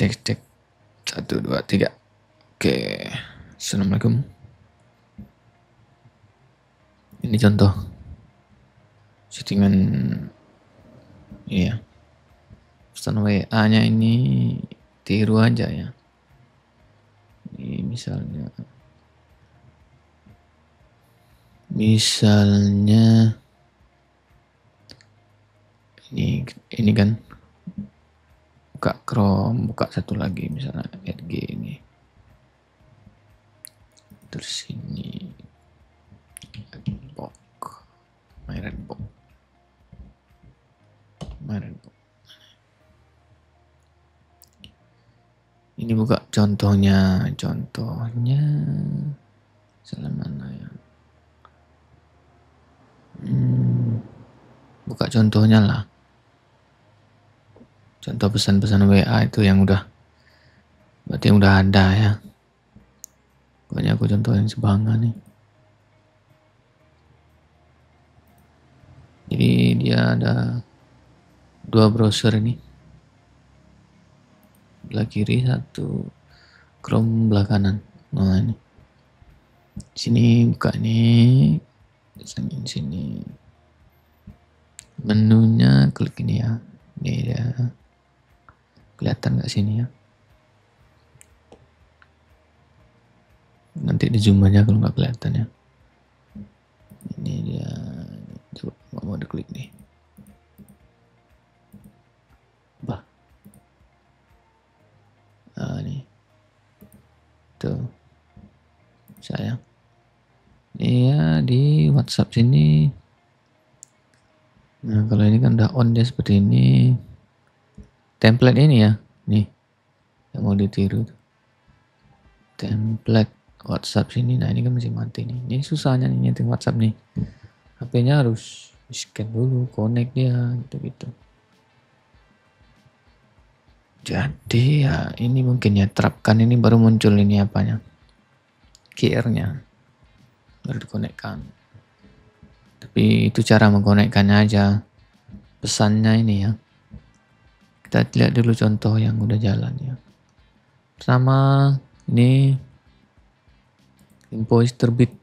Cek cek 1 2 3. Oke. Assalamualaikum. Ini contoh settingan iya. Pesan WA-nya ini tiru aja ya. Ini misalnya ini kan buka Chrome, buka satu lagi misalnya RG ini. Terus ini Redbox. My Redbox. Ini buka contohnya salah mana ya? Buka contohnya lah. Contoh pesan-pesan WA itu yang berarti yang udah ada ya. Pokoknya aku contohin sebangga nih. Jadi dia ada 2 browser ini. Belah kiri satu, Chrome belah kanan. Nah ini. Sini buka nih. Sini. Menunya klik ini ya. Ini dia. Kelihatan nggak sini ya? Nanti di zoom aja kalau nggak kelihatan ya. Ini dia. Coba mau diklik nih. Nih. Tuh. Sayang. Iya di WhatsApp sini. Nah kalau ini kan udah on dia seperti ini. Template ini ya. Nih. Yang mau ditiru. Template WhatsApp sini. Nah ini kan masih mati nih. Ini susahnya nih nyeting WhatsApp nih. HP-nya harus scan dulu, connect dia gitu-gitu. Jadi ya ini mungkin ya terapkan ini baru muncul ini apanya. QR-nya. Baru dikonekkan. Tapi itu cara mengkonekkannya aja. Pesannya ini ya. Kita lihat dulu contoh yang udah jalan ya. Pertama ini invoice terbit.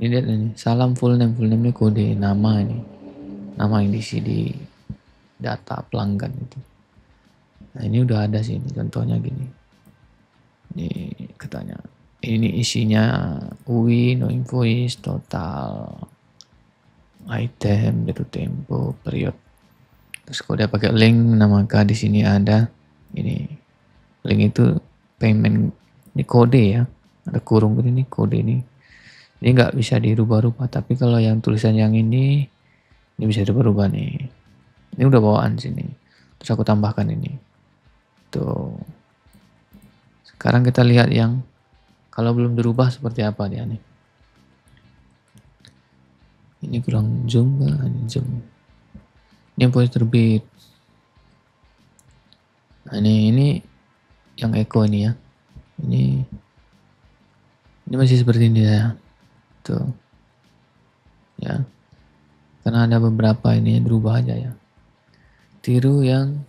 Ini lihat ini, salam full name ini kode nama ini. Nama yang diisi di data pelanggan itu. Nah ini udah ada sih, ini contohnya gini. Ini katanya, ini isinya UI, no invoice, total, item, jatuh tempo, period. Terus kalau dia pakai link, maka di sini ada ini link itu payment, ini kode ya, ada kurung ini kode ini. Ini nggak bisa dirubah-rubah, tapi kalau yang tulisan yang ini bisa dirubah nih. Ini udah bawaan sini. Terus aku tambahkan ini. Tuh. Sekarang kita lihat yang kalau belum dirubah seperti apa dia nih. Ini kurang zoom kan? Zoom. Ini yang terbit. Nah ini yang echo ini ya. Ini masih seperti ini ya. Tuh. Ya. Karena ada beberapa ini yang berubah aja ya. Tiru yang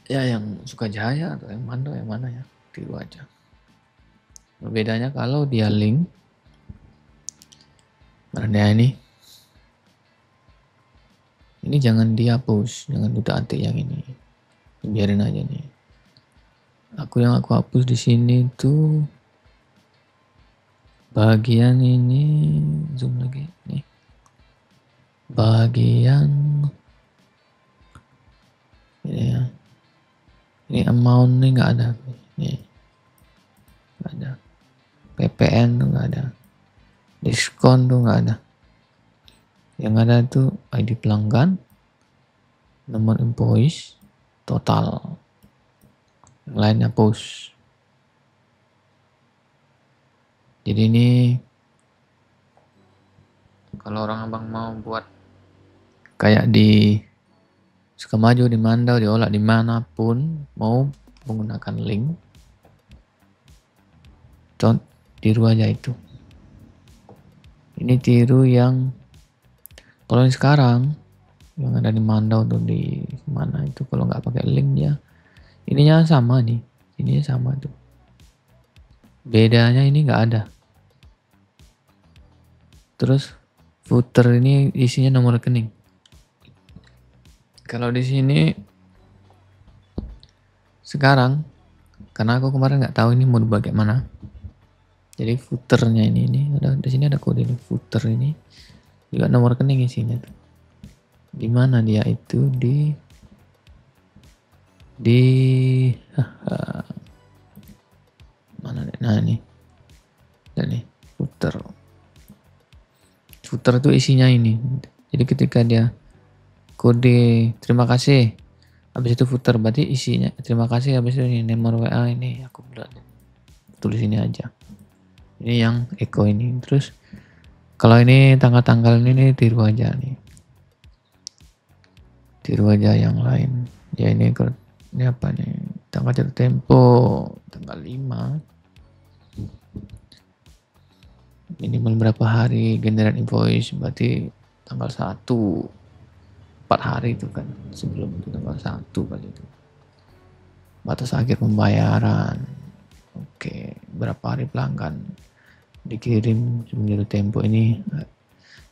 ya yang Sukajaya atau yang mana ya. Tiru aja. Bedanya kalau dia link karena ini jangan dihapus, jangan utak-atik yang ini. Biarin aja nih. Yang aku hapus di sini tuh bagian ini, zoom lagi nih. Bagian ini ya. Ini amount nih nggak ada. Nih. Nggak ada. PPN tuh nggak ada. Diskon tuh nggak ada. Yang ada tuh ID pelanggan, nomor invoice, total. Yang lainnya post. Jadi ini kalau orang abang mau buat kayak di Sukamaju, di Mandau, di Olak, dimanapun mau menggunakan link, tiru aja itu. Ini tiru yang kalau yang sekarang yang ada di Mandau tuh di mana itu, kalau nggak pakai link ya ininya sama nih, ininya sama tuh, bedanya ini nggak ada. Terus footer ini isinya nomor rekening. Kalau di sini sekarang, karena aku kemarin nggak tahu ini mau bagaimana, jadi footernya ini ada di sini, ada kode ini footer ini juga nomor rekening isinya tuh. Di mana dia itu di mana nih? Nah nih, dan nih footer itu isinya ini. Jadi ketika dia kode terima kasih, habis itu footer berarti isinya terima kasih, habis itu ini nomor WA ini aku tulis ini aja. Ini yang Eko ini. Terus kalau ini tanggal-tanggal ini tiru aja nih. Tiru aja yang lain. Ya ini apa nih? Tanggal jatuh tempo tanggal 5. Minimal berapa hari generate invoice, berarti tanggal 1. 4 hari itu kan, sebelum itu tanggal 1 kali itu. Batas akhir pembayaran. Oke, berapa hari pelanggan dikirim sebelum jatuh tempo ini.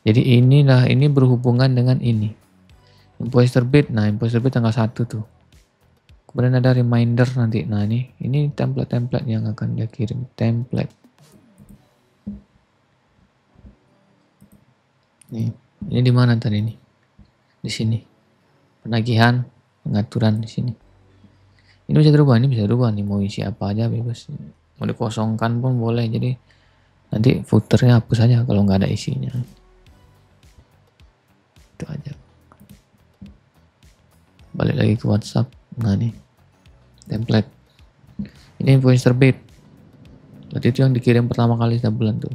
Jadi ini berhubungan dengan ini. Invoice terbit, nah invoice terbit tanggal 1 tuh. Kemudian ada reminder nanti. Nah ini template-template yang akan dia kirim, template. Nih, ini di mana tadi nih? Di sini. Penagihan, pengaturan di sini. Ini bisa dirubah nih, mau isi apa aja bebas. Mau dikosongkan pun boleh. Jadi nanti footernya hapus saja kalau nggak ada isinya. Itu aja. Balik lagi ke WhatsApp. Nah nih, template. Ini invoice terbit. Berarti itu yang dikirim pertama kali setiap bulan tuh.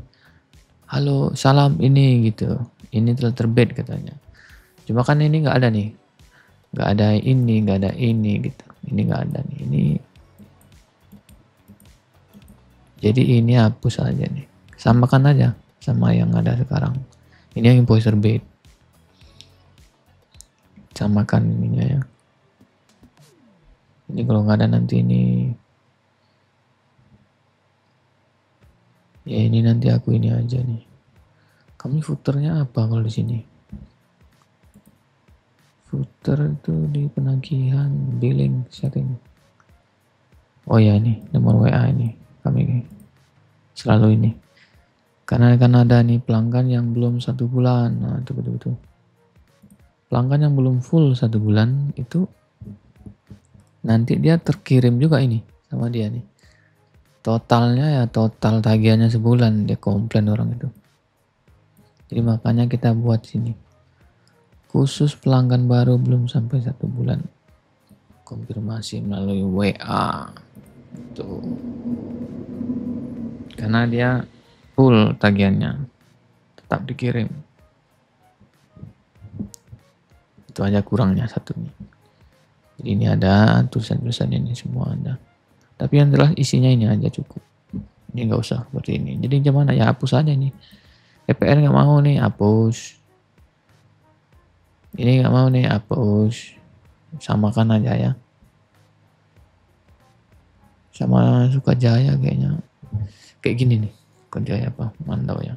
Halo, salam ini gitu. Ini telah terbit katanya. Cuma kan ini nggak ada nih. Nggak ada ini gitu. Ini nggak ada nih. Ini. Jadi ini hapus aja nih. Samakan aja sama yang ada sekarang. Ini yang invoice terbit. Samakan ininya ya. Ini kalau nggak ada nanti ini. Ya ini nanti aku ini aja nih. Kamu footernya apa kalau di sini? Footer itu di penagihan, billing, setting. Oh ya ini nomor WA ini kami selalu ini. Karena kan ada nih pelanggan yang belum 1 bulan. Nah itu betul-betul. Pelanggan yang belum full 1 bulan itu nanti dia terkirim juga ini sama dia nih. Totalnya ya total tagihannya sebulan, dia komplain orang itu. Jadi makanya kita buat sini. Khusus pelanggan baru belum sampai 1 bulan. Konfirmasi melalui WA. Tuh. Karena dia full tagihannya. Tetap dikirim. Itu aja kurangnya satunya. Jadi ini ada tulisan-tulisan ini semua ada. Tapi yang jelas isinya ini aja cukup. Ini nggak usah seperti ini. Jadi gimana ya, hapus aja nih. EPR nggak mau nih, hapus. Ini nggak mau nih, hapus. Samakan aja ya. Sama Sukajaya kayaknya. Kayak gini nih. Sukajaya apa? Mandau ya.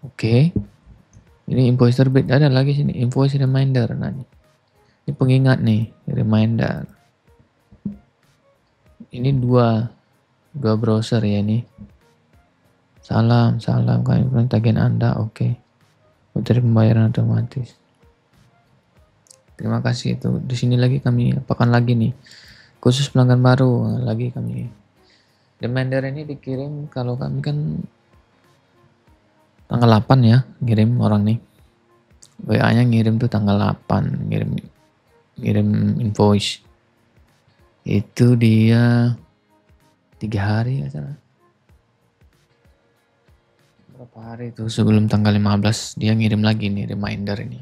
Oke. Ini invoice terbit. Ada lagi sini. Invoice reminder. Nah, ini pengingat nih. Reminder. Ini dua browser ya nih. Salam kami tagihan Anda, oke. Dari pembayaran otomatis. Terima kasih itu. Di sini lagi kami apakan lagi nih. Khusus pelanggan baru lagi kami. Reminder ini dikirim kalau kami kan tanggal 8 ya, ngirim orang nih. WA-nya ngirim tuh tanggal 8, ngirim invoice. Itu dia 3 hari ya salah. Berapa hari itu sebelum tanggal 15 dia ngirim lagi nih reminder ini.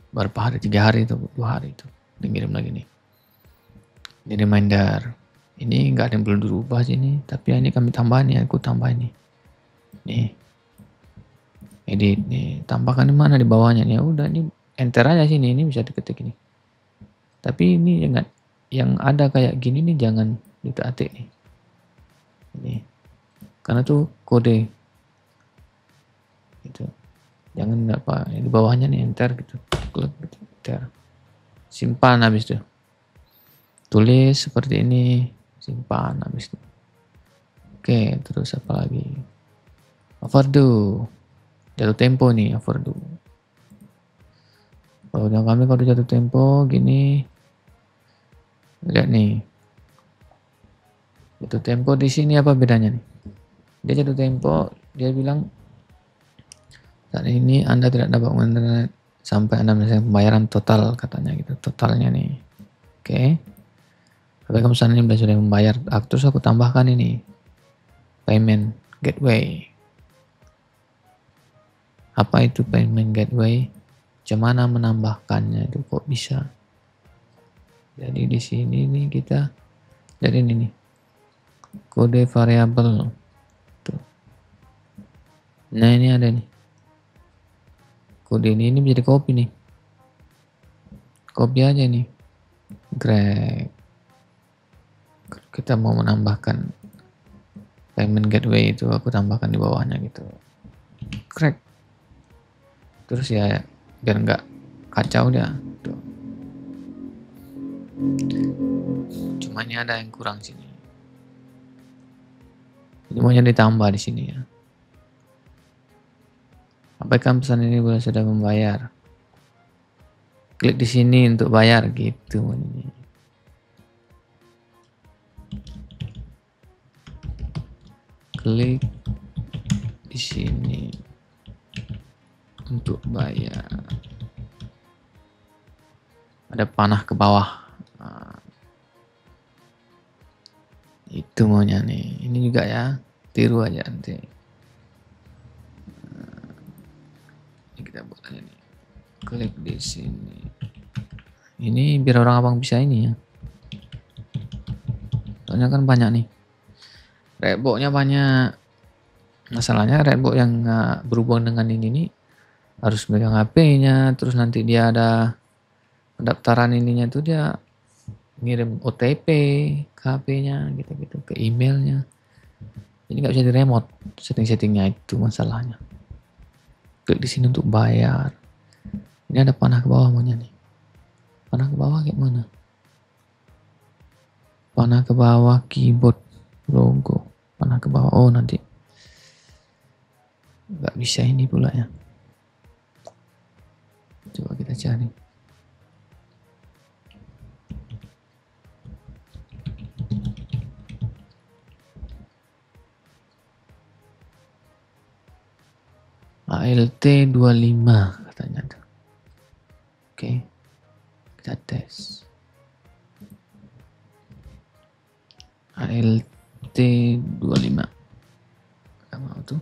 Berapa hari? 3 hari itu, 2 hari itu dia ngirim lagi nih. Ini reminder. Ini nggak ada yang perlu dirubah sini, tapi ini kami tambah nih, aku tambah ini. Nih. edit nih, tambahkan di mana di bawahnya nih. Ya udah, ini enter aja sini, ini bisa diketik ini. Tapi ini jangan, yang ada kayak gini nih jangan diketik nih. Ini. Karena tuh kode gitu. Jangan apa di bawahnya nih enter gitu. Klik gitu, enter. Simpan habis itu. Tulis seperti ini, simpan habis itu. Oke, terus apa lagi? Overdo. Jatuh tempo nih, overdo. Kalau kami kalau jatuh tempo gini, lihat nih. Jatuh tempo di sini apa bedanya nih? Dia jatuh tempo, dia bilang saat ini Anda tidak dapat menginternet sampai Anda menyelesaikan pembayaran total, katanya gitu, totalnya nih. Oke. Tapi kamu saat ini sudah membayar, terus aku tambahkan ini payment gateway. Apa itu payment gateway? Gimana menambahkannya itu kok bisa? Jadi di sini nih kita lihat ini nih. Kode variabel. Tuh. Nah, ini ada nih. Kode ini bisa di copy nih. Copy aja nih. Drag. Kita mau menambahkan payment gateway itu, aku tambahkan di bawahnya gitu. Crack. Terus ya biar nggak kacau dia. Tuh. Cuma ini ada yang kurang sini. Ini maunya ditambah di sini ya. Apakah pesan ini sudah membayar? Klik di sini untuk bayar gitu. Klik di sini untuk bayar. Ada panah ke bawah. Nah, itu maunya nih. Ini juga ya. Tiru aja nanti. Ini kita buat aja nih. Klik di sini. Ini biar orang abang bisa ini ya. Soalnya kan banyak nih. Redboxnya banyak. Masalahnya redbox yang berhubungan dengan ini nih harus megang HP-nya, terus nanti dia ada pendaftaran ininya tuh dia ngirim OTP ke HP-nya gitu-gitu, ke emailnya. Ini nggak bisa di remote setting-settingnya, itu masalahnya. Klik di sini untuk bayar. Ini ada panah ke bawah maunya nih. Panah ke bawah kayak mana? Panah ke bawah keyboard logo. Panah ke bawah. Oh nanti nggak bisa ini pula ya. Coba kita cari. ALT 25 katanya tuh. Oke. Kita tes. ALT 25. Gak mau tuh.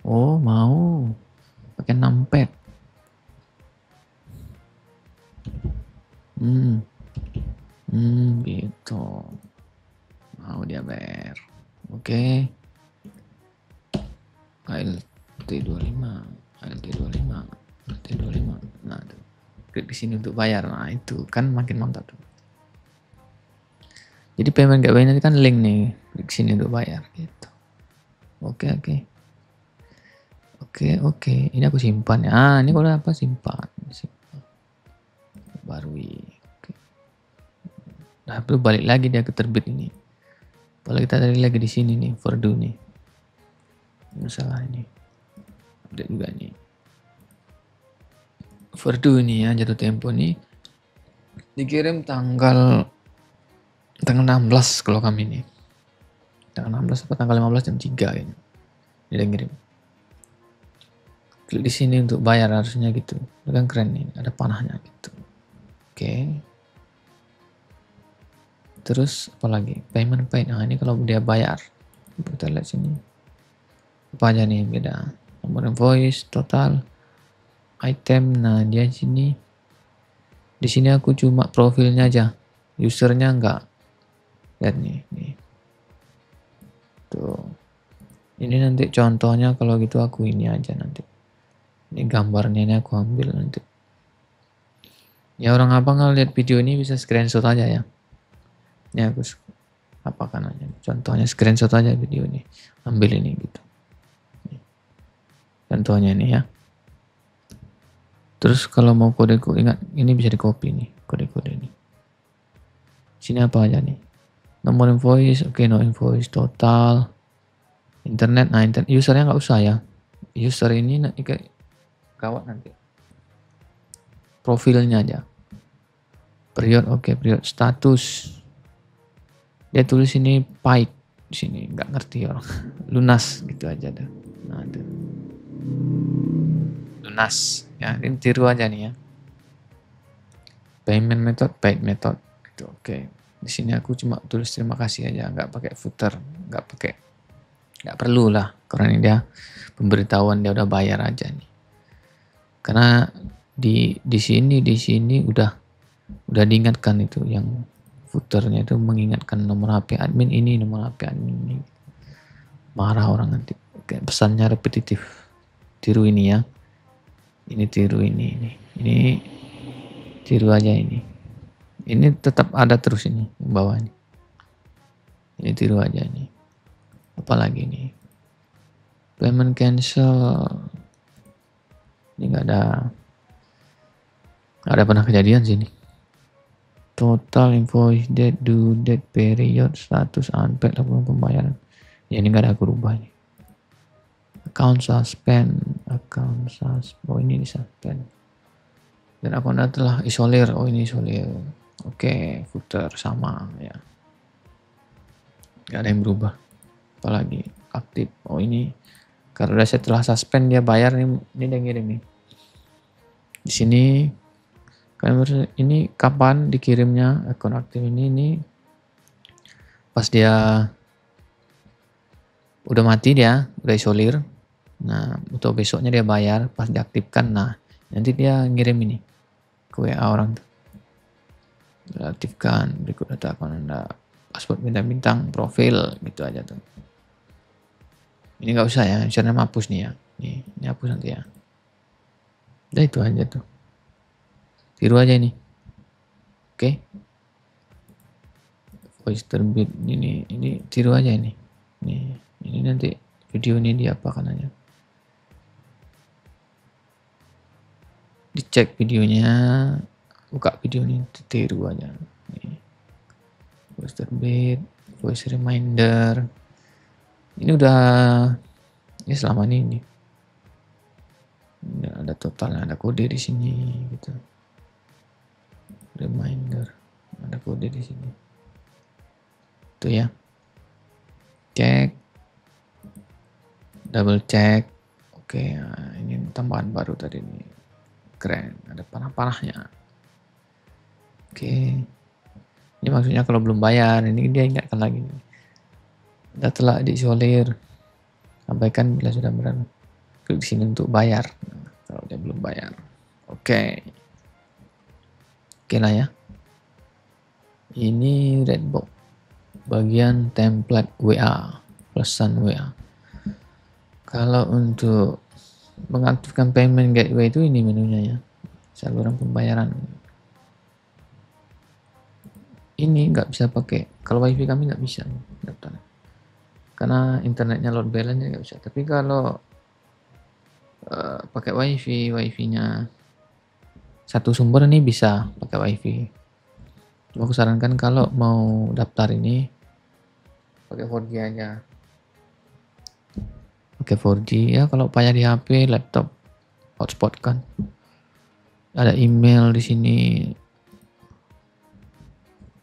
Oh, mau. Pakai numpad. Gitu. Mau dia bayar. Oke. ALT 25. ALT 25. ALT 25. Nah, tuh. Klik di sini untuk bayar. Nah, itu kan makin mantap tuh. Jadi payment gateway nanti kan link nih. Klik sini untuk bayar gitu. Oke. Ini aku simpan ya. Ini kalau apa simpan. Barui. Oke. Nah, itu balik lagi dia ke terbit ini. Kalau kita tadi lagi di sini nih, overdo nih. Masalah ini. Update juga nih. Overdo nih ya, jatuh tempo nih. Dikirim tanggal 16 kalau kami nih. Tanggal 16 atau tanggal 15 jam 3 kayaknya. Dia ngirim. Klik di sini untuk bayar harusnya gitu. Itu kan keren nih, ada panahnya gitu. Oke. Terus apa lagi? Payment paid. Nah, ini kalau dia bayar. Kita lihat sini. Apa aja nih beda? Nomor invoice, total, item. Nah, dia sini. Di sini aku cuma profilnya aja. Usernya enggak. Lihat nih. Tuh. Ini nanti contohnya kalau gitu aku ini aja nanti. Ini gambarnya ini aku ambil nanti. Ya orang abang kalau lihat video ini bisa screenshot aja ya. Ini aku apakan aja. Contohnya screenshot aja video ini. Ambil ini gitu. Contohnya ini ya. Terus kalau mau kode ingat ini bisa di copy nih kode-kode ini. Sini apa aja nih? Nomor invoice, oke, no invoice, total, internet, nah internet usernya nggak usah ya. User ini kayak gawat nanti. Profilnya aja. Period, oke, period, status. Dia tulis ini paid di sini, nggak ngerti orang. Lunas gitu aja dah. Nah, itu. Lunas, ya ini tiru aja nih ya. Payment method, paid method, gitu, oke. Di sini aku cuma tulis terima kasih aja, nggak pakai footer, nggak perlu lah, karena ini dia pemberitahuan dia udah bayar aja nih. Karena di sini udah diingatkan itu yang footernya itu mengingatkan nomor HP admin ini, nomor HP admin ini. Marah orang nanti. Oke, pesannya repetitif. Tiru ini ya. Ini tiru ini. Ini tiru aja ini. Ini tetap ada terus ini bawah ini. Ini tiru aja ini. Apalagi ini. Payment cancel. Ini nggak ada pernah kejadian sini. Total invoice date, due date, period, status unpaid, laporan pembayaran. Ya ini nggak ada aku rubah ini. Account suspend. Oh ini suspend. Dan akun telah isolir. Oh ini isolir. Oke, footer sama ya. Gak ada yang berubah. Apalagi aktif. Oh ini karena setelah suspend dia bayar nih, ini dia ngirim nih. Di sini ini kapan dikirimnya akun aktif ini pas dia udah mati, dia udah isolir. Nah, untuk besoknya dia bayar pas diaktifkan. Nah, nanti dia ngirim ini ke WA orang tuh. Aktifkan berikut data akun Anda, password bintang-bintang, profil, gitu aja tuh. Ini nggak usah ya, username hapus nih ya. Ini hapus nanti ya. Udah itu aja tuh. Tiru aja ini. Oke. Voice terbit ini tiru aja ini. Ini nanti video ini diapakan aja. Dicek videonya, buka video ini, tiru aja. Voice terbit, voice reminder. Ini udah selama ini. Ada totalnya, ada kode di sini gitu. Reminder, ada kode di sini. Tuh ya. Cek. Double check. Oke, nah, ini tambahan baru tadi nih. Keren, ada panah-panahnya. Oke. Ini maksudnya kalau belum bayar, ini dia ingatkan lagi nih. Sudah telah diisolir. Sampaikan bila sudah benar. Klik sini untuk bayar. Nah, kalau dia belum bayar. Oke. Oke lah ya. Ini Redbox. Bagian template WA. Pesan WA. Kalau untuk mengaktifkan payment gateway itu ini menunya ya. Saluran pembayaran. Ini nggak bisa pakai. Kalau wifi kami nggak bisa daftar. Karena internetnya load balance nggak bisa. Tapi kalau pakai wifi-nya satu sumber ini bisa pakai wifi. Cuma aku sarankan kalau mau daftar ini pakai 4G aja. Pakai 4G ya, kalau payah di HP, laptop, hotspot kan. Ada email di sini.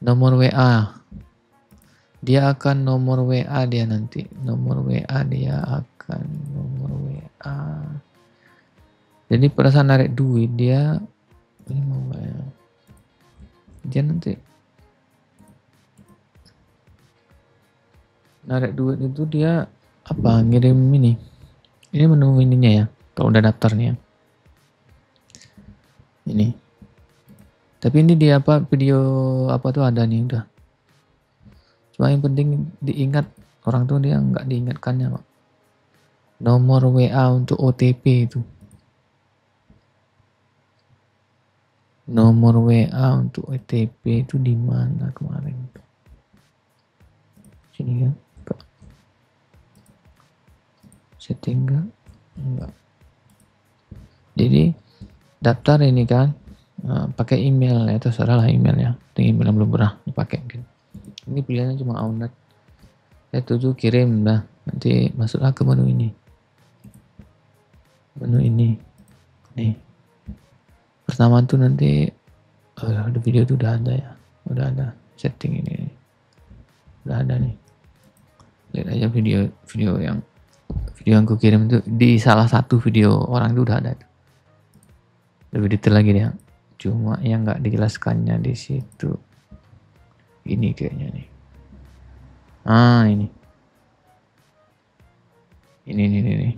Nomor WA. Dia akan nomor WA dia nanti. Nomor WA dia akan nomor WA. Jadi pada saat narik duit dia ini mau bayar. Dia nanti narik duit itu dia apa ngirim ini. Ini menu ininya ya. Kalau udah daftar nih ya. Ini. Tapi ini dia apa video apa tuh ada nih udah. Cuma yang penting diingat, orang tuh dia nggak diingatkannya Pak. Nomor WA untuk OTP itu. Nomor WA untuk OTP itu di mana kemarin? Sini kan? Setting enggak. Jadi daftar ini kan pakai email ya, terserah lah emailnya. Email yang belum pernah dipakai mungkin. Ini pilihannya cuma Outnet. Saya tuju kirim, nah nanti masuklah ke menu ini. Menu ini. Nih. Pertama tuh nanti ada video tuh udah ada ya. Udah ada setting ini. Udah ada nih. Lihat aja video yang aku kirim itu di salah satu video orang itu udah ada tuh. Lebih detail lagi deh. Cuma yang nggak dijelaskannya di situ. Ini kayaknya nih. Ini. Ini.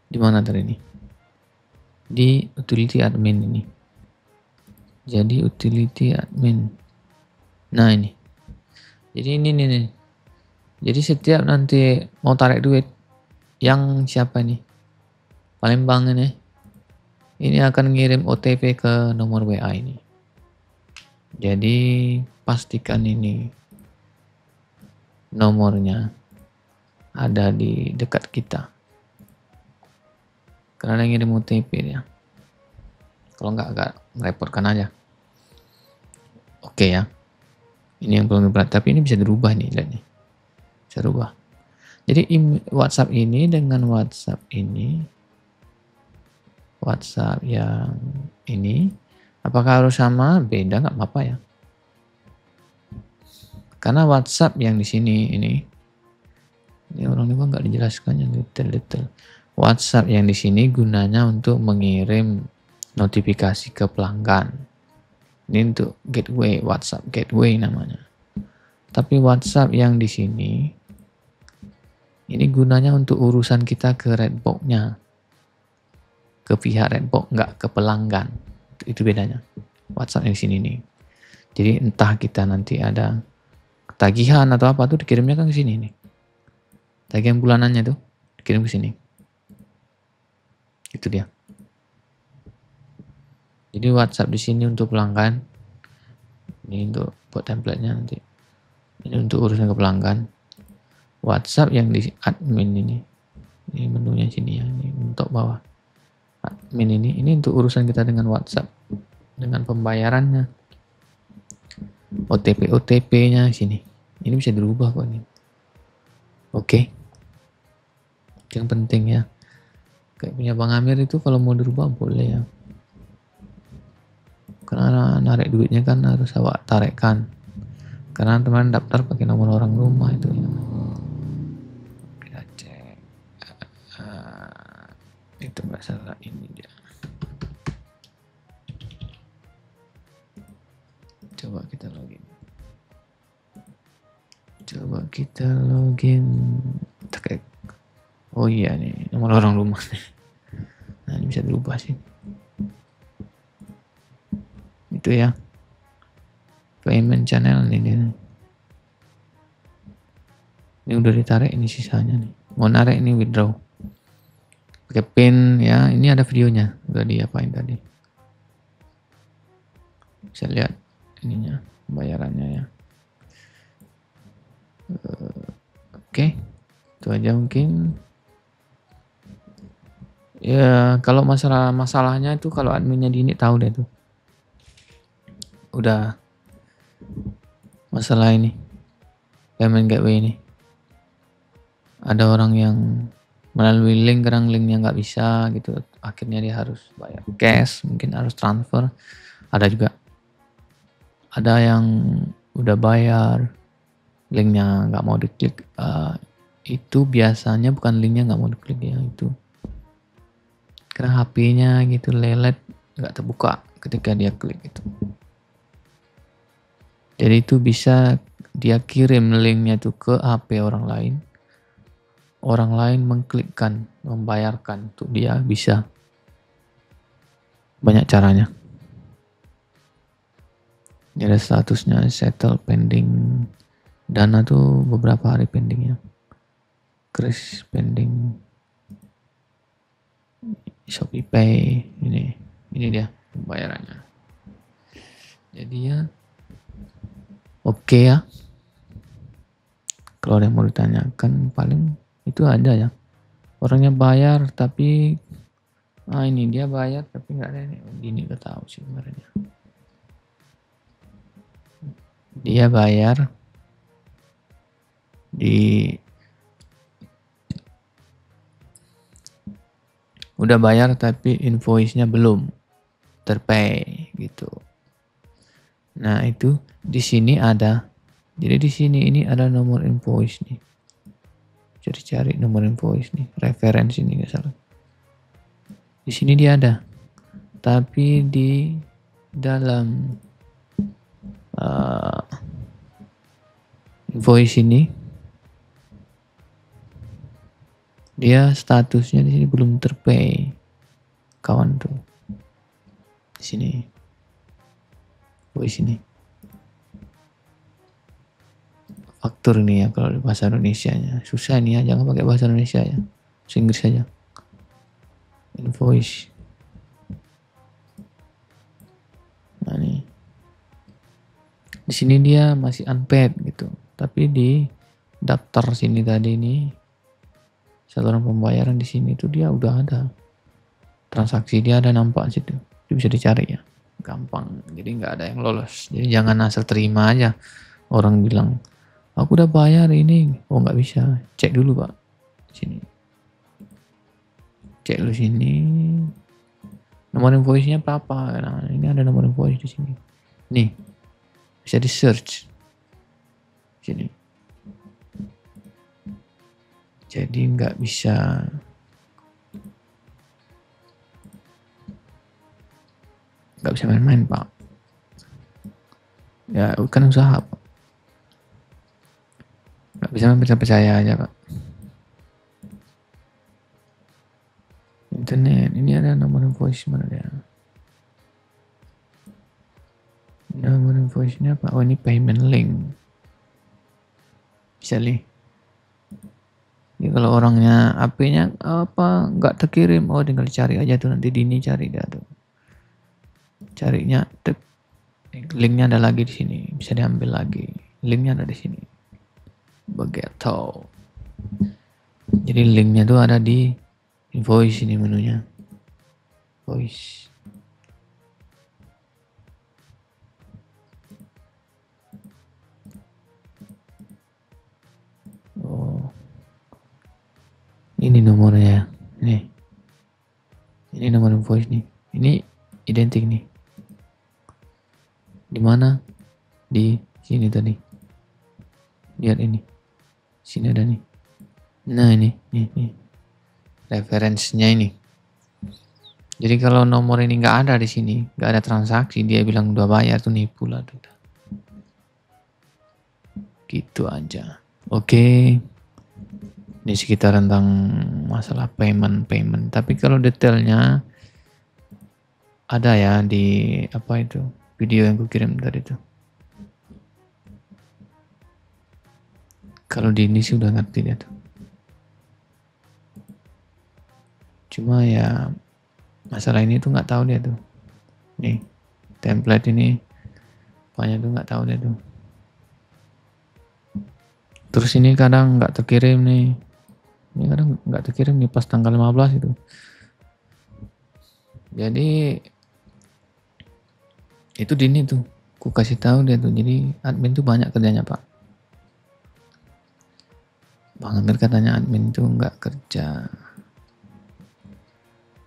Di mana tadi ini? Di utility admin ini. Jadi utility admin. Nah ini. Jadi ini nih. Jadi setiap nanti mau tarik duit yang siapa nih? Palembang ini. Ini akan ngirim OTP ke nomor WA ini. Jadi pastikan ini nomornya ada di dekat kita. Karena yang ngirim OTP ya. Kalau nggak agak merepotkan aja. Oke ya. Ini yang belum berat, tapi ini bisa dirubah nih, lihat nih. Bisa rubah. Jadi WhatsApp ini dengan WhatsApp ini. WhatsApp yang ini apakah harus sama? Beda nggak apa-apa ya. Karena WhatsApp yang di sini ini orang ini nggak dijelaskannya detail-detail. WhatsApp yang di sini gunanya untuk mengirim notifikasi ke pelanggan. Ini untuk gateway, WhatsApp gateway namanya. Tapi WhatsApp yang di sini ini gunanya untuk urusan kita ke Redbox-nya. Ke pihak Redbox, nggak ke pelanggan. Itu bedanya. WhatsApp yang di sini nih. Jadi entah kita nanti ada tagihan atau apa tuh dikirimnya kan ke sini nih. Tagihan bulanannya tuh dikirim ke sini. Itu dia. Jadi WhatsApp di sini untuk pelanggan. Ini untuk buat template-nya nanti. Ini untuk urusan ke pelanggan. WhatsApp yang di admin ini. Ini menunya sini ya, ini untuk bawah. Admin ini untuk urusan kita dengan WhatsApp, dengan pembayarannya, OTP-nya sini. Ini bisa dirubah kok ini. Oke. Yang penting ya. Kayak punya Bang Amir itu kalau mau dirubah boleh ya. Karena narik duitnya kan harus awak tarikkan. Karena teman daftar pakai nomor orang rumah itu ya. Kita cek. Itu nggak salah ini dia. Coba kita login. Oh iya nih nomor orang rumah nih. Nah ini bisa dirubah sih. Itu ya. Payment channel ini. Ini udah ditarik, ini sisanya nih. Mau narik ini withdraw. Pakai pin ya. Ini ada videonya. Udah diapain tadi. Bisa lihat ininya, bayarannya ya. Oke. Itu aja mungkin. Ya kalau masalahnya itu kalau adminnya di ini tahu deh tuh. Udah masalah ini payment gateway ini ada orang yang melalui link, kadang linknya nggak bisa gitu, akhirnya dia harus bayar cash, mungkin harus transfer. Ada juga ada yang udah bayar linknya nggak mau diklik. Itu biasanya bukan linknya nggak mau diklik ya, itu karena HP-nya gitu lelet, nggak terbuka ketika dia klik itu. Jadi itu bisa dia kirim linknya itu ke HP orang lain mengklikkan, membayarkan, untuk dia bisa. Banyak caranya. Ini ada statusnya settle pending, dana tuh beberapa hari pendingnya. crash spending, Shopee Pay, ini dia pembayarannya. Jadi ya oke ya. Kalau ada yang mau ditanyakan paling itu ada ya. Orangnya bayar tapi ini dia bayar tapi nggak ada ini nggak tahu sih sebenarnya. Dia bayar udah bayar tapi invoice-nya belum terpay gitu. Nah, itu di sini ada. Jadi di sini ini ada nomor invoice nih. Cari-cari nomor invoice nih, referensi ini nggak salah. Di sini dia ada. Tapi di dalam invoice ini dia statusnya di sini belum terpay. Kawan tuh. Di sini. Invoice ini. Faktur nih ya kalau di bahasa Indonesia-nya. Susah nih ya, jangan pakai bahasa Indonesia ya. Bahasa Inggris saja. Invoice. Nah nih. Di sini dia masih unpaid gitu. Tapi di daftar sini tadi nih saluran pembayaran di sini tuh dia udah ada. Transaksi dia ada nampak situ. Itu bisa dicari ya. Gampang. Jadi nggak ada yang lolos. Jadi jangan asal terima aja. Orang bilang, aku udah bayar ini. Oh nggak bisa. Cek dulu Pak. Sini. Cek dulu sini. Nomor invoice-nya berapa? Nah, ini ada nomor invoice di sini. Nih. Bisa di search. Sini. Jadi nggak bisa main-main Pak. Ya kan usaha Pak. Nggak bisa percaya aja Pak. Internet, ini ada nomor invoice mana ya? Nomor invoice-nya apa? Oh ini payment link. Bisa lihat. Ini kalau orangnya AP-nya apa nggak terkirim, oh tinggal cari aja tuh nanti Dini cari dia tuh. Carinya linknya ada lagi di sini, bisa diambil lagi. Linknya ada di sini. Begitu. Jadi linknya tuh ada di invoice ini menunya. Invoice. Oh. Ini nomornya. Nih. Ini nomor invoice nih. Ini identik nih. Di mana? Di sini tadi. Lihat ini. Sini ada nih. Nah ini, nih. Referensinya ini. Jadi kalau nomor ini nggak ada di sini, nggak ada transaksi, dia bilang udah bayar tuh nipu lah tuh. Gitu aja. Oke. Ini sekitar tentang masalah payment. Tapi kalau detailnya ada ya di apa itu video yang gue kirim tadi tuh. Kalau di ini sih udah ngerti dia tuh. Cuma ya masalah ini tuh nggak tahu dia tuh. Nih template ini banyak tuh nggak tahu dia tuh. Terus ini kadang nggak terkirim nih. Ini kadang nggak terkirim nih pas tanggal 15 itu. Jadi itu Dini tuh. Ku kasih tahu dia tuh. Jadi admin tuh banyak kerjanya Pak. Bang Amir katanya admin tuh nggak kerja.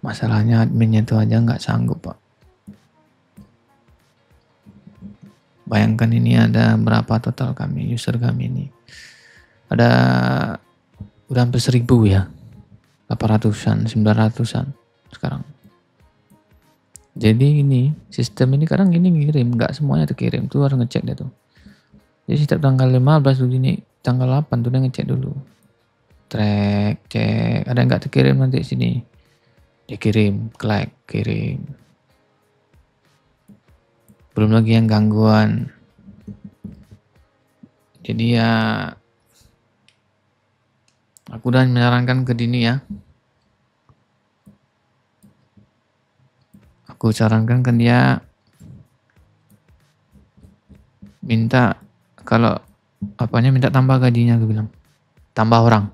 Masalahnya adminnya tuh aja nggak sanggup Pak. Bayangkan ini ada berapa total kami, user kami ini. Ada udah hampir 1000 ya. 800-an, 900-an sekarang. Jadi ini, sistem ini kadang ini ngirim, nggak semuanya terkirim. Tuh harus ngecek dia tuh. Jadi setiap tanggal 15 tuh ini, tanggal 8 tuh dia ngecek dulu. Track, cek, ada yang nggak terkirim nanti sini. Dikirim, klik, kirim. Belum lagi yang gangguan. Jadi ya Aku udah menyarankan ke Dini ya. Aku sarankan ke dia minta kalau minta tambah gajinya, aku bilang. Tambah orang.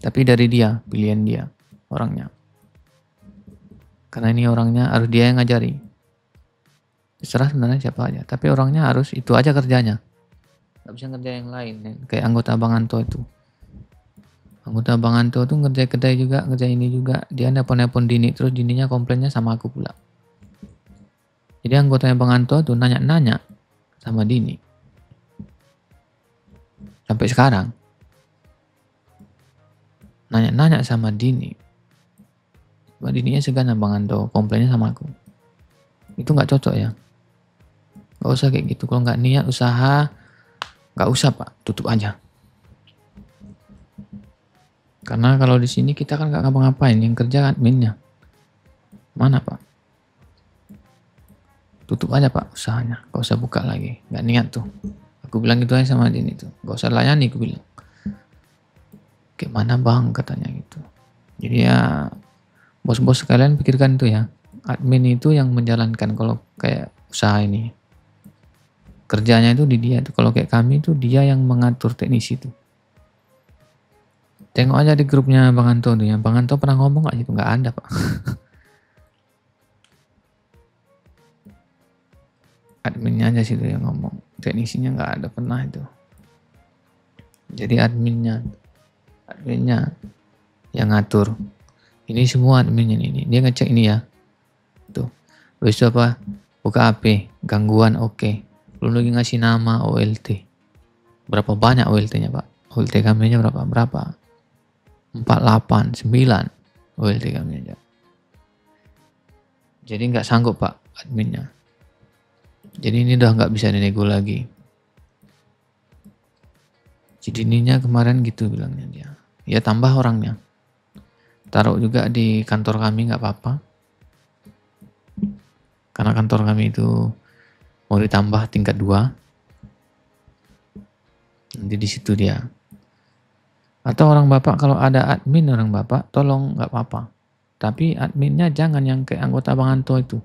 Tapi dari dia, pilihan dia orangnya. Karena ini orangnya harus dia yang ngajari. Terserah sebenarnya siapa aja, tapi orangnya harus itu aja kerjanya. Gak bisa ngerjain yang lain, kayak anggota Bang Anto itu. Anggota Bang Anto tuh ngerjain kedai juga, ngerjain ini juga. Dia nelpon-nelpon Dini, terus Dininya komplainnya sama aku pula. Jadi anggotanya Bang Anto tuh nanya-nanya sama Dini. Sampai sekarang. Nanya-nanya sama Dini. Dininya segan sama Bang Anto, komplainnya sama aku. Itu gak cocok ya. Gak usah kayak gitu. Kalau gak niat usaha, gak usah Pak, tutup aja. Karena kalau di sini kita kan gak ngapa-ngapain, yang kerja adminnya. Mana Pak? Tutup aja Pak usahanya, gak usah buka lagi, gak niat tuh. Aku bilang gitu aja sama Dini tuh, gak usah layani, aku bilang. Gimana Bang, katanya gitu. Jadi ya bos-bos sekalian pikirkan tuh ya, admin itu yang menjalankan kalau kayak usaha ini. Kerjanya itu di dia tuh, kalau kayak kami tuh dia yang mengatur teknisi tuh. Tengok aja di grupnya Bang Anto tuh ya, Bang Anto pernah ngomong gak gitu? Gak ada Pak. Adminnya aja sih tuh yang ngomong, teknisinya gak ada pernah itu. Jadi adminnya yang ngatur. Ini semua adminnya ini, dia ngecek ini ya. Tuh, terus apa? Buka HP, gangguan oke. Belum lagi ngasih nama OLT. Berapa banyak OLT-nya Pak? OLT kami nya berapa? 48, 9 OLT kami aja. Jadi nggak sanggup Pak adminnya. Jadi ini udah nggak bisa dinego lagi. Jadi ininya kemarin gitu bilangnya dia. Ya tambah orangnya. Taruh juga di kantor kami nggak apa-apa. Karena kantor kami itu mau ditambah tingkat 2. Nanti di situ dia. Atau orang Bapak kalau ada admin orang Bapak tolong nggak apa-apa. Tapi adminnya jangan yang kayak anggota Bang Anto itu.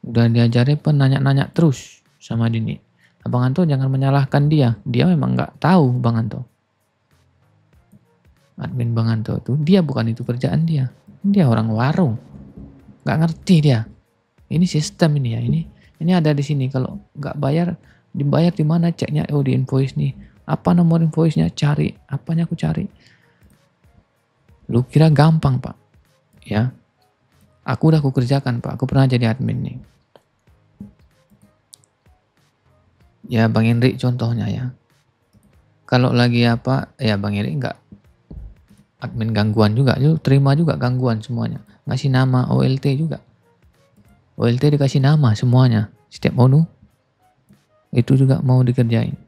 Udah diajari nanya-nanya terus sama Dini. Bang Anto jangan menyalahkan dia. Dia memang nggak tahu Bang Anto. Admin Bang Anto itu dia bukan itu kerjaan dia. Dia orang warung. Nggak ngerti dia. Ini sistem ini ya. Ini ada di sini. Kalau nggak bayar, dibayar di mana ceknya? Oh di invoice nih. Apa nomor invoice-nya? Cari. Apanya aku cari? Lu kira gampang Pak? Ya. Aku udah aku kerjakan Pak. Aku pernah jadi admin nih. Ya Bang Hendrik contohnya ya. Kalau lagi apa, ya Bang Hendrik enggak admin gangguan juga, lu terima juga gangguan semuanya. Ngasih nama OLT juga. OLT dikasih nama semuanya. Setiap menu itu juga mau dikerjain.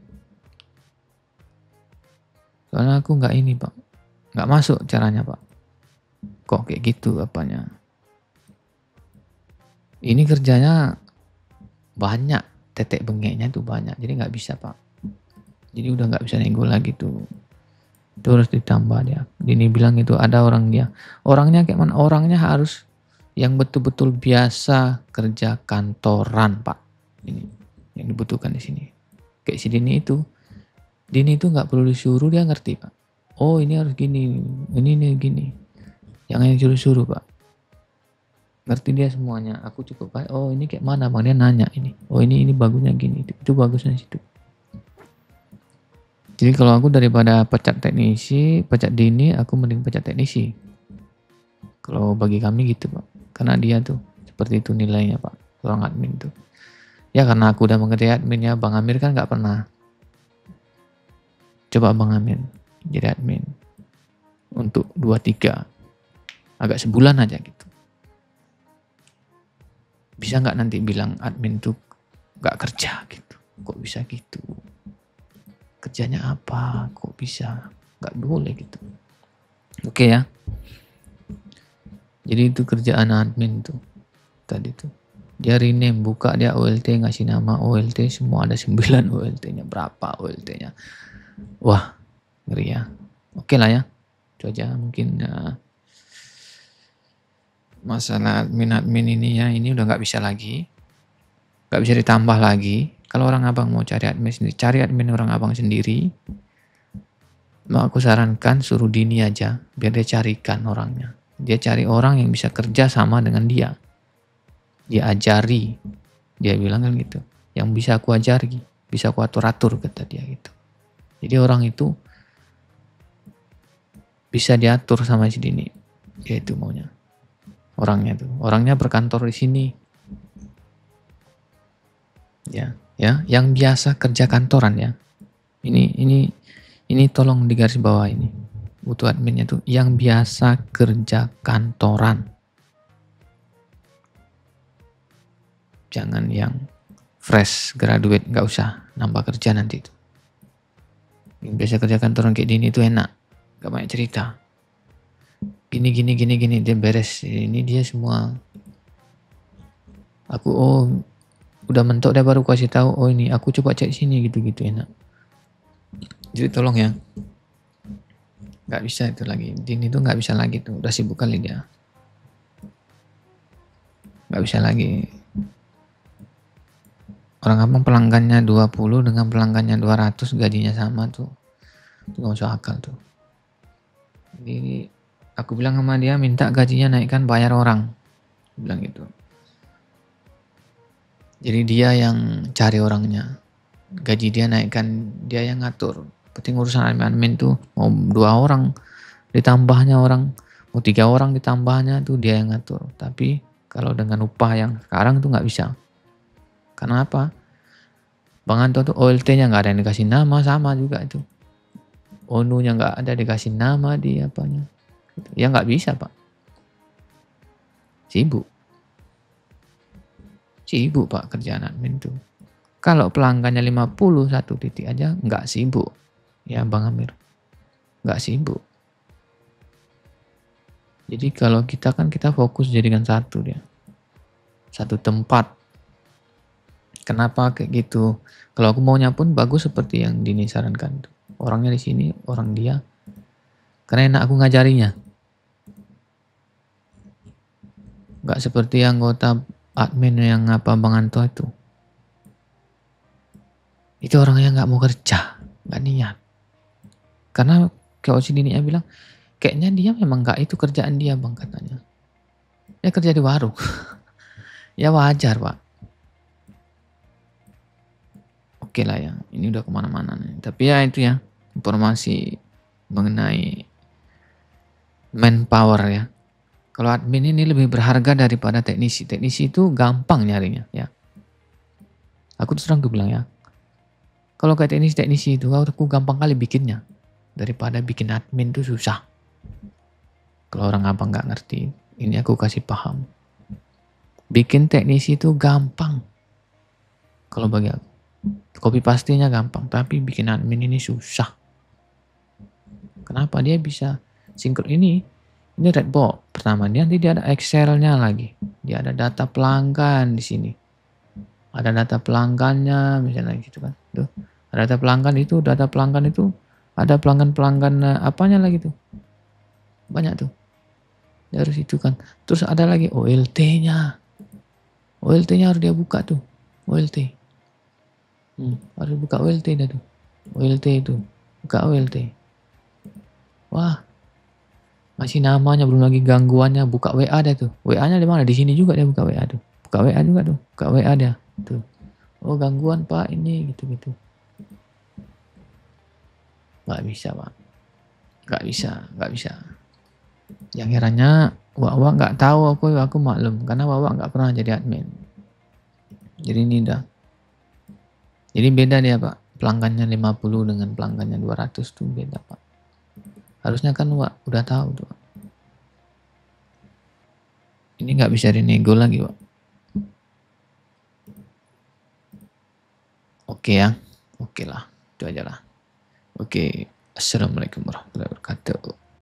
Soalnya aku enggak ini Pak. Enggak masuk caranya Pak. Kok kayak gitu apanya. Ini kerjanya banyak. Tetek bengeknya tuh banyak, jadi nggak bisa Pak. Jadi udah nggak bisa nego lagi tuh. Itu harus ditambah dia. Dini bilang itu ada orang dia. Orangnya kayak mana? Orangnya harus yang betul-betul biasa kerja kantoran Pak. Ini yang dibutuhkan di sini. Kayak si Dini itu. Dini itu nggak perlu disuruh dia ngerti Pak. Oh ini harus gini, ini gini. Jangan disuruh Pak. Ngerti dia semuanya. Aku cukup kayak oh ini kayak mana Bang, dia nanya ini. Oh ini bagusnya gini, itu bagusnya situ. Jadi kalau aku daripada pecat teknisi, pecat Dini, aku mending pecat teknisi. Kalau bagi kami gitu Pak. Karena dia tuh seperti itu nilainya Pak, orang admin tuh. Ya karena aku udah mengerti adminnya, Bang Amir kan nggak pernah. Coba Bang Amir jadi admin untuk 2-3, agak sebulan aja gitu. Bisa nggak nanti bilang admin tuh nggak kerja gitu? Kok bisa gitu? Kerjanya apa? Kok bisa? Nggak boleh gitu. Oke ya. Jadi itu kerjaan admin tuh. Tadi tuh. Dia rename, buka dia OLT, ngasih nama OLT, semua ada 9 OLT-nya. Berapa OLT-nya? Wah, ngeri ya. Oke lah ya, itu aja mungkin masalah admin ini ya, ini udah nggak bisa lagi, nggak bisa ditambah lagi. Kalau orang abang mau cari admin sendiri, cari admin orang abang sendiri. Mau aku sarankan suruh Dini aja, biar dia carikan orangnya. Dia cari orang yang bisa kerja sama dengan dia. Dia ajari, dia bilang kan gitu. Yang bisa aku ajari, bisa aku atur-atur kata dia gitu. Jadi orang itu bisa diatur sama si Dini. Dia itu maunya. Orangnya tuh, orangnya berkantor di sini. Ya, ya, yang biasa kerja kantoran ya. Ini tolong digaris bawah ini. Butuh adminnya tuh yang biasa kerja kantoran. Jangan yang fresh graduate, nggak usah nambah kerja nanti itu. Yang biasa kerja kantoran kayak Dini itu enak, nggak banyak cerita. Gini dia beres. Ini dia semua. Aku udah mentok dia baru kasih tahu. Oh ini aku coba cek sini gitu enak. Jadi tolong ya. Nggak bisa itu lagi. Dini itu nggak bisa lagi tuh. Udah sibuk kali dia. Nggak bisa lagi. Orang abang pelanggannya 20 dengan pelanggannya 200 gajinya sama tuh. Itu gak masuk akal tuh. Jadi aku bilang sama dia minta gajinya naikkan bayar orang. Aku bilang gitu. Jadi dia yang cari orangnya. Gaji dia naikkan, dia yang ngatur. Penting urusan admin tuh mau 2 orang ditambahnya orang, mau 3 orang ditambahnya tuh dia yang ngatur. Tapi kalau dengan upah yang sekarang tuh nggak bisa. Karena apa? Bang Anto tuh OLT-nya nggak ada yang dikasih nama, sama juga itu. ONU-nya nggak ada dikasih nama di apanya. Ya nggak bisa Pak. Sibuk Pak kerjaan admin tuh. Kalau pelanggannya 50 satu titik aja nggak sibuk. Ya Bang Amir. Nggak sibuk. Jadi kalau kita kan kita fokus jadikan satu dia. Satu tempat. Kenapa kayak gitu? Kalau aku maunya pun bagus seperti yang Dini sarankan. Orangnya di sini, orang dia. Karena enak aku ngajarinya. Nggak seperti anggota admin yang apa Bang Anto itu. Itu orangnya nggak mau kerja, nggak niat. Karena kalau si Dini bilang, kayaknya dia memang nggak itu kerjaan dia Bang katanya. Dia kerja di warung. Ya wajar Pak. Oke lah ya, ini udah kemana-mana nih. Tapi ya itu ya, informasi mengenai manpower ya. Kalau admin ini lebih berharga daripada teknisi. Teknisi itu gampang nyarinya ya. Aku terus terang bilang ya. Kalau kayak teknisi itu aku gampang kali bikinnya. Daripada bikin admin itu susah. Kalau orang abang nggak ngerti, ini aku kasih paham. Bikin teknisi itu gampang. Kalau bagi aku. Copy pastinya gampang, tapi bikin admin ini susah. Kenapa dia bisa sinkron ini Redbox. Pertama nanti dia ada Excel-nya lagi. Dia ada data pelanggan di sini. Ada data pelanggannya misalnya gitu kan. Tuh. Ada data pelanggan itu ada pelanggan apanya lagi tuh. Banyak tuh. Dia harus itu kan. Terus ada lagi OLT-nya. OLT-nya harus dia buka tuh. OLT. Harus buka OLT dah tuh. OLT itu. Buka OLT. Wah. Masih namanya belum lagi gangguannya. Buka WA dah tuh. WA-nya di mana? Di sini juga dia buka WA tuh. Buka WA juga tuh. Buka WA dia. Tuh. Oh gangguan Pak ini gitu-gitu. Gak bisa Pak. Gak bisa. Yang herannya Wak nggak tahu aku maklum karena Wak nggak pernah jadi admin. Jadi ini dah. Jadi beda dia Pak. Pelanggannya 50 dengan pelanggannya 200 tuh beda Pak. Harusnya kan Wak udah tahu tuh. Ini nggak bisa dinego lagi Wak. Oke ya. Oke lah. Itu aja lah. Oke. Assalamualaikum warahmatullahi wabarakatuh.